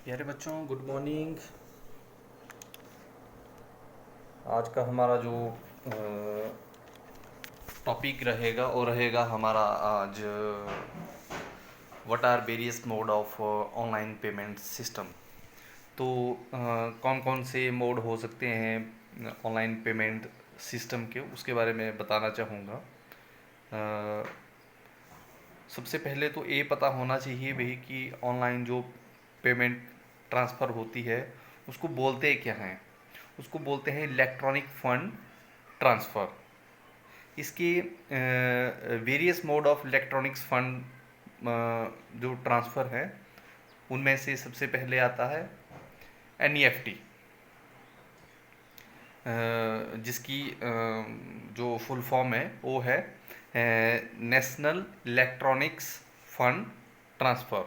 प्यारे बच्चों, good morning. आज का हमारा जो टॉपिक रहेगा वो रहेगा हमारा आज what are various mode of online payment system. तो कौन कौन से मोड हो सकते हैं ऑनलाइन पेमेंट सिस्टम के, उसके बारे में बताना चाहूँगा। सबसे पहले तो ये पता होना चाहिए भाई कि ऑनलाइन जो पेमेंट ट्रांसफ़र होती है उसको बोलते क्या हैं। उसको बोलते हैं इलेक्ट्रॉनिक फंड ट्रांसफ़र। इसके various mode of electronics fund जो ट्रांसफ़र है उनमें से सबसे पहले आता है एनईएफटी, जिसकी जो फुल फॉर्म है वो है नेशनल इलेक्ट्रॉनिक्स फंड ट्रांसफ़र।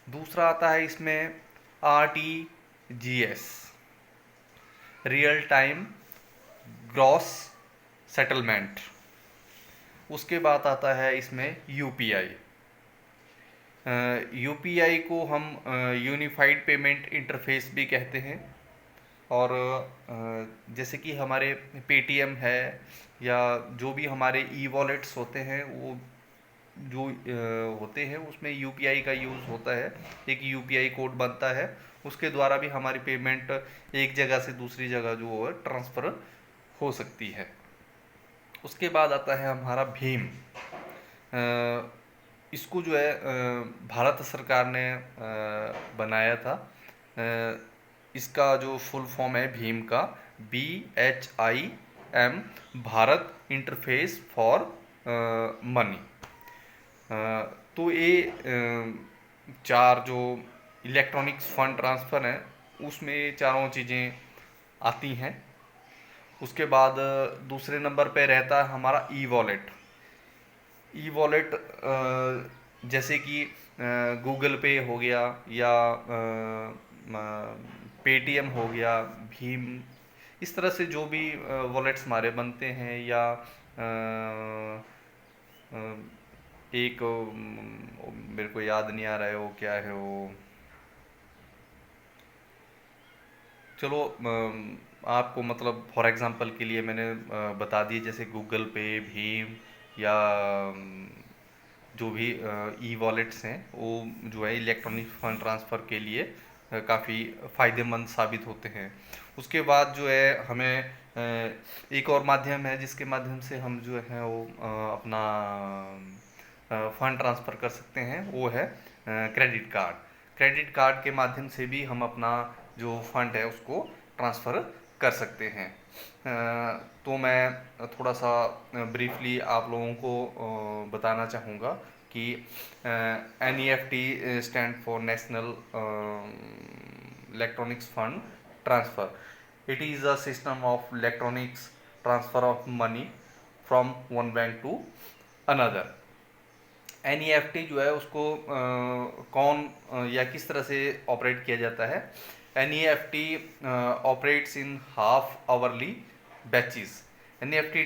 दूसरा आता है इसमें RTGS, real time gross settlement. उसके बाद आता है इसमें यूपीआई। यूपीआई को हम यूनिफाइड पेमेंट इंटरफेस भी कहते हैं। और जैसे कि हमारे पेटीएम है या जो भी हमारे ई वॉलेट्स होते हैं वो जो होते हैं उसमें यूपीआई का यूज़ होता है। एक यूपीआई कोड बनता है, उसके द्वारा भी हमारी पेमेंट एक जगह से दूसरी जगह जो है ट्रांसफ़र हो सकती है। उसके बाद आता है हमारा भीम। इसको जो है भारत सरकार ने बनाया था। इसका जो फुल फॉर्म है भीम का, BHIM, Bharat interface for money. तो ये चार जो इलेक्ट्रॉनिक्स फंड ट्रांसफ़र हैं उसमें चारों चीज़ें आती हैं। उसके बाद दूसरे नंबर पे रहता है हमारा ई वॉलेट। ई वॉलेट जैसे कि गूगल पे हो गया या पेटीएम हो गया, भीम, इस तरह से जो भी वॉलेट्स हमारे बनते हैं। या एक मेरे को याद नहीं आ रहा है वो क्या है वो, चलो आपको मतलब फॉर एग्जांपल के लिए मैंने बता दिए, जैसे गूगल पे, भीम या जो भी ई वॉलेट्स हैं वो जो है इलेक्ट्रॉनिक फंड ट्रांसफ़र के लिए काफ़ी फ़ायदेमंद साबित होते हैं। उसके बाद जो है हमें एक और माध्यम है जिसके माध्यम से हम जो है वो अपना फंड ट्रांसफ़र कर सकते हैं, वो है क्रेडिट कार्ड। क्रेडिट कार्ड के माध्यम से भी हम अपना जो फंड है उसको ट्रांसफ़र कर सकते हैं। तो मैं थोड़ा सा ब्रीफली आप लोगों को बताना चाहूँगा कि NEFT stand for national electronics fund transfer. It is a system of electronics transfer of money from one bank to another. NEFT जो है उसको कौन या किस तरह से ऑपरेट किया जाता है। NEFT operates in half hourly batches. NEFT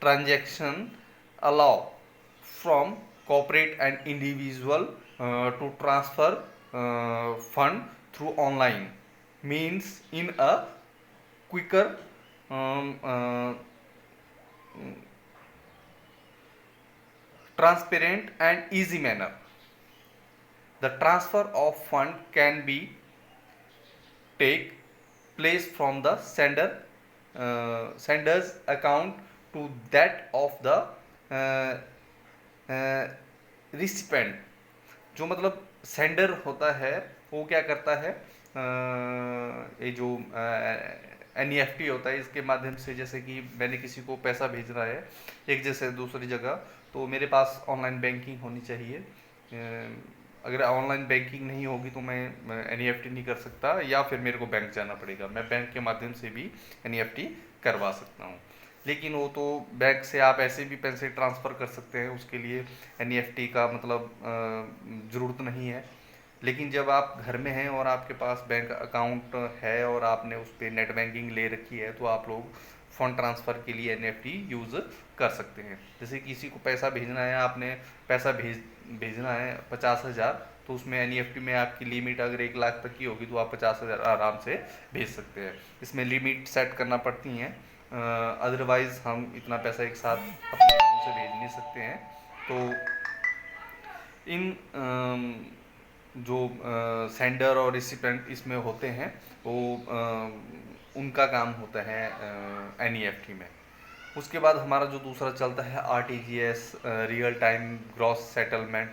transaction allow from corporate and individual to transfer fund through online means in a quicker um, uh, transparent and easy manner. The transfer of fund can be take place from the sender's account to that of the recipient. जो मतलब sender होता है वो क्या करता है, ये जो NEFT होता है इसके माध्यम से, जैसे कि मैंने किसी को पैसा भेजना है एक जगह से दूसरी जगह, तो मेरे पास ऑनलाइन बैंकिंग होनी चाहिए। अगर ऑनलाइन बैंकिंग नहीं होगी तो मैं NEFT नहीं कर सकता, या फिर मेरे को बैंक जाना पड़ेगा। मैं बैंक के माध्यम से भी NEFT करवा सकता हूँ, लेकिन वो तो बैंक से आप ऐसे भी पैसे ट्रांसफ़र कर सकते हैं, उसके लिए NEFT का मतलब ज़रूरत नहीं है। लेकिन जब आप घर में हैं और आपके पास बैंक अकाउंट है और आपने उस पर नेट बैंकिंग ले रखी है तो आप लोग फ़ंड ट्रांसफ़र के लिए NEFT यूज़ कर सकते हैं। जैसे किसी को पैसा भेजना है, आपने पैसा भेजना है 50,000, तो तो उसमें एनईएफटी में आपकी लिमिट अगर 1 लाख तक की होगी तो आप 50,000 आराम से भेज सकते हैं। इसमें लिमिट सेट करना पड़ती हैं, अदरवाइज़ हम इतना पैसा एक साथ अपने अकाउंट से भेज नहीं सकते हैं। तो इन जो सेंडर और रिसिपेंट इसमें होते हैं वो उनका काम होता है एनईएफटी में। उसके बाद हमारा जो दूसरा चलता है RTGS, real time gross settlement.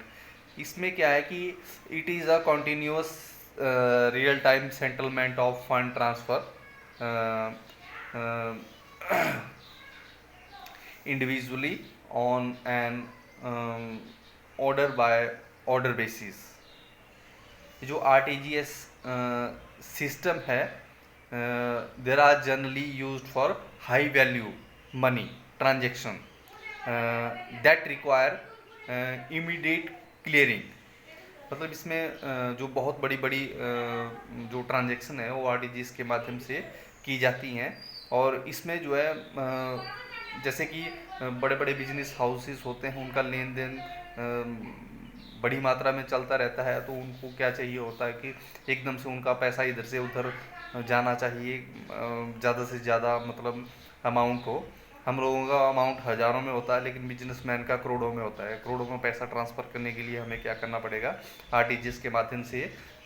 इसमें क्या है कि it is a continuous real time settlement of fund transfer individually on an order by order basis. जो आरटीजीएस सिस्टम है, there are generally used for high value money transaction that require immediate clearing. मतलब इसमें जो बहुत बड़ी बड़ी जो transaction है वो आरटीजीएस के माध्यम से की जाती हैं। और इसमें जो है जैसे कि बड़े बड़े बिजनेस हाउसेस होते हैं, उनका लेन देन बड़ी मात्रा में चलता रहता है, तो उनको क्या चाहिए होता है कि एकदम से उनका पैसा इधर से उधर जाना चाहिए, ज़्यादा से ज़्यादा मतलब अमाउंट हो। हम लोगों का अमाउंट हज़ारों में होता है, लेकिन बिजनेसमैन का करोड़ों में होता है। करोड़ों में पैसा ट्रांसफ़र करने के लिए हमें क्या करना पड़ेगा, आरटीजीएस के माध्यम से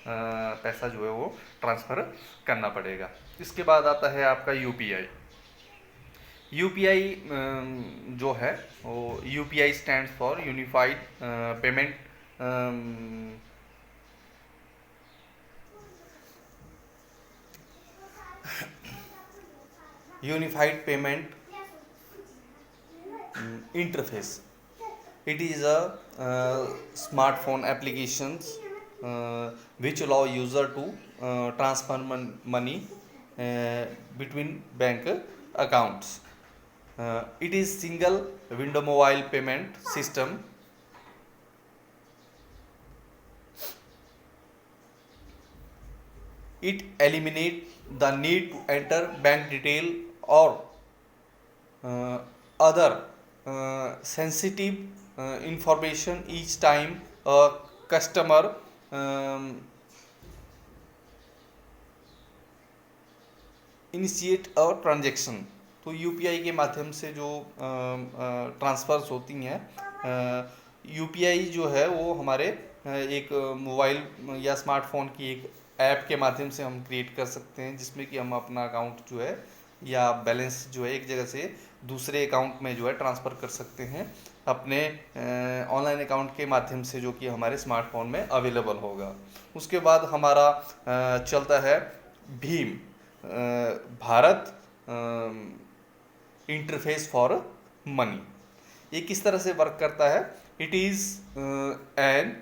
पैसा जो है वो ट्रांसफ़र करना पड़ेगा। इसके बाद आता है आपका यूपीआई। यूपीआई जो है वो UPI stands for unified payment unified payment interface. It is a smartphone applications which allow user to transfer money between bank accounts. It is single window mobile payment system. It eliminates the need to enter bank detail or other sensitive information each time a customer initiate a transaction. तो UPI के माध्यम से जो transfers होती हैं, UPI जो है वो हमारे एक मोबाइल या स्मार्टफोन की एक ऐप के माध्यम से हम क्रिएट कर सकते हैं, जिसमें कि हम अपना अकाउंट जो है या बैलेंस जो है एक जगह से दूसरे अकाउंट में जो है ट्रांसफ़र कर सकते हैं अपने ऑनलाइन अकाउंट के माध्यम से, जो कि हमारे स्मार्टफोन में अवेलेबल होगा। उसके बाद हमारा चलता है भीम, भारत इंटरफेस फॉर मनी। ये किस तरह से वर्क करता है? It is an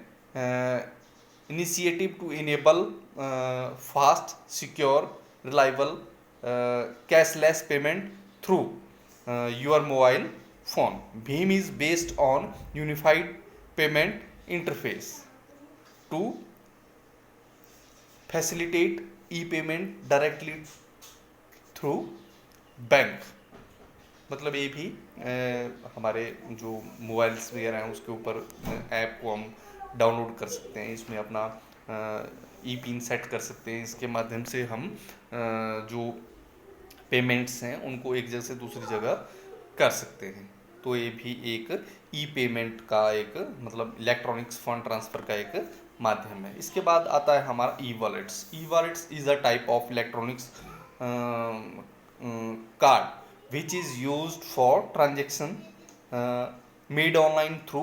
initiative to enable fast, secure, reliable cashless payment through your mobile phone. Bheem is based on unified payment interface to facilitate e-payment directly through bank. मतलब ये भी हमारे जो मोबाइल्स वगैरह हैं उसके ऊपर ऐप को हम डाउनलोड कर सकते हैं, इसमें अपना ई पिन सेट कर सकते हैं। इसके माध्यम से हम जो पेमेंट्स हैं उनको एक जगह से दूसरी जगह कर सकते हैं। तो ये भी एक ई पेमेंट का एक मतलब इलेक्ट्रॉनिक्स फंड ट्रांसफ़र का एक माध्यम है। इसके बाद आता है हमारा e wallets. E wallets is a type of electronics card which is used for transaction made online through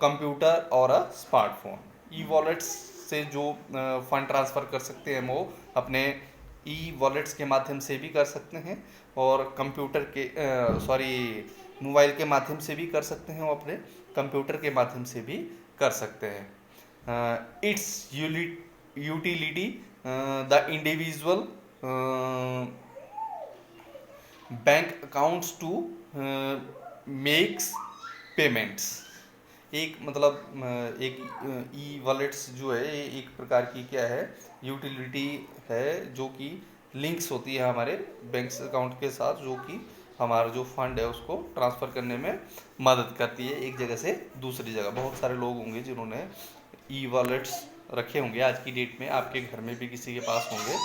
computer और अ स्मार्टफोन। ई वॉलेट्स से जो फंड ट्रांसफ़र कर सकते हैं वो अपने ई वॉलेट्स के माध्यम से भी कर सकते हैं और कंप्यूटर के मोबाइल के माध्यम से भी कर सकते हैं, और अपने कंप्यूटर के माध्यम से भी कर सकते हैं। It's utility the individual bank accounts to makes payments. एक मतलब एक ई वॉलेट्स जो है एक प्रकार की क्या है, यूटिलिटी है जो कि लिंक्स होती है हमारे बैंक अकाउंट के साथ, जो कि हमारा जो फंड है उसको ट्रांसफ़र करने में मदद करती है एक जगह से दूसरी जगह। बहुत सारे लोग होंगे जिन्होंने ई वॉलेट्स रखे होंगे, आज की डेट में आपके घर में भी किसी के पास होंगे,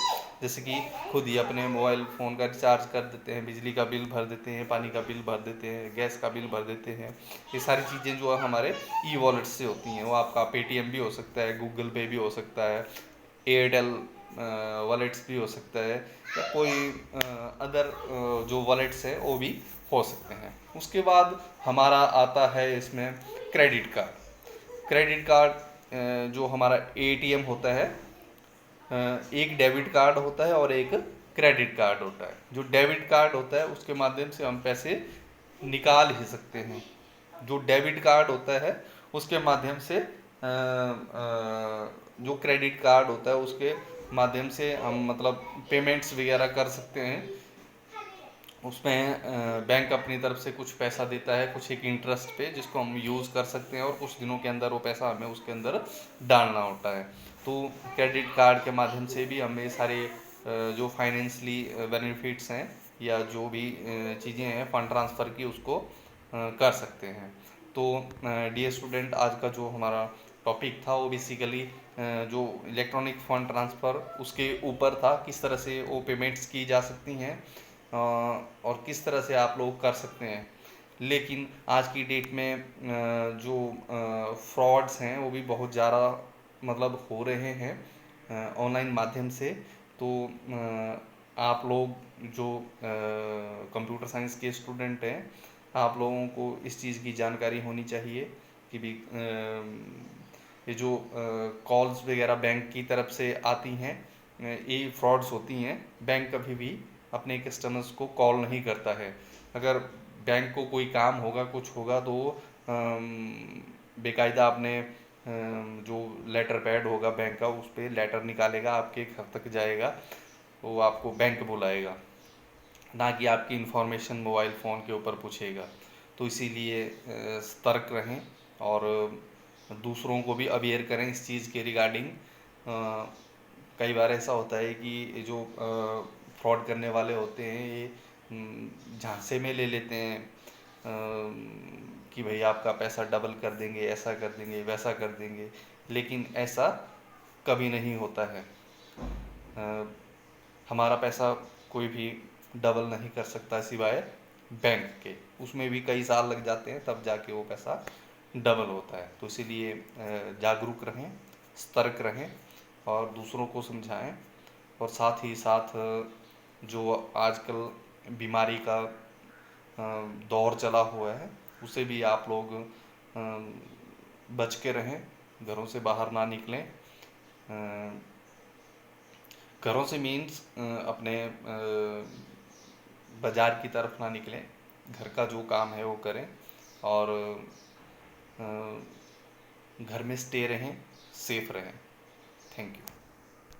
जैसे कि खुद ही अपने मोबाइल फ़ोन का रिचार्ज कर देते हैं, बिजली का बिल भर देते हैं, पानी का बिल भर देते हैं, गैस का बिल भर देते हैं। ये सारी चीज़ें जो है ई वॉलेट से होती हैं। वो आपका पेटीएम भी हो सकता है, गूगल पे भी हो सकता है, एयरटेल वॉलेट्स भी हो सकता है, या कोई अदर जो वॉलेट्स है वो भी हो सकते हैं। उसके बाद हमारा आता है इसमें क्रेडिट कार्ड। क्रेडिट कार्ड जो हमारा एटीएम होता है, एक डेबिट कार्ड होता है और एक क्रेडिट कार्ड होता है। जो डेबिट कार्ड होता है उसके माध्यम से हम पैसे निकाल ही सकते हैं। जो डेबिट कार्ड होता है उसके माध्यम से जो क्रेडिट कार्ड होता है उसके माध्यम से हम मतलब पेमेंट्स वगैरह कर सकते हैं। उसमें बैंक अपनी तरफ से कुछ पैसा देता है, कुछ एक इंटरेस्ट पे, जिसको हम यूज़ कर सकते हैं और कुछ दिनों के अंदर वो पैसा हमें उसके अंदर डालना होता है। तो क्रेडिट कार्ड के माध्यम से भी हमें सारे जो फाइनेंशली बेनिफिट्स हैं या जो भी चीज़ें हैं फंड ट्रांसफ़र की, उसको कर सकते हैं। तो डियर स्टूडेंट, आज का जो हमारा टॉपिक था वो बेसिकली जो इलेक्ट्रॉनिक फ़ंड ट्रांसफ़र उसके ऊपर था, किस तरह से वो पेमेंट्स की जा सकती हैं और किस तरह से आप लोग कर सकते हैं। लेकिन आज की डेट में जो फ्रॉड्स हैं वो भी बहुत ज़्यादा मतलब हो रहे हैं ऑनलाइन माध्यम से। तो आप लोग जो कंप्यूटर साइंस के स्टूडेंट हैं, आप लोगों को इस चीज़ की जानकारी होनी चाहिए कि भी ये जो कॉल्स वगैरह बैंक की तरफ से आती हैं, ये फ्रॉड्स होती हैं। बैंक कभी भी अपने कस्टमर्स को कॉल नहीं करता है। अगर बैंक को कोई काम होगा, कुछ होगा, तो बेकायदा अपने जो लेटर पैड होगा बैंक का, उस पर लेटर निकालेगा, आपके घर तक जाएगा, वो आपको बैंक बुलाएगा, ना कि आपकी इन्फॉर्मेशन मोबाइल फ़ोन के ऊपर पूछेगा। तो इसीलिए सतर्क रहें और दूसरों को भी अवेयर करें इस चीज़ के रिगार्डिंग। कई बार ऐसा होता है कि ये जो फ्रॉड करने वाले होते हैं, ये झांसे में ले लेते हैं कि भाई आपका पैसा डबल कर देंगे, ऐसा कर देंगे, वैसा कर देंगे, लेकिन ऐसा कभी नहीं होता है। हमारा पैसा कोई भी डबल नहीं कर सकता सिवाय बैंक के, उसमें भी कई साल लग जाते हैं तब जाके वो पैसा डबल होता है। तो इसीलिए जागरूक रहें, सतर्क रहें और दूसरों को समझाएं। और साथ ही साथ जो आजकल बीमारी का दौर चला हुआ है, उसे भी आप लोग बच के रहें, घरों से बाहर ना निकलें। घरों से मीन्स अपने बाज़ार की तरफ ना निकलें, घर का जो काम है वो करें और घर में स्टे रहें, सेफ रहें। Thank you.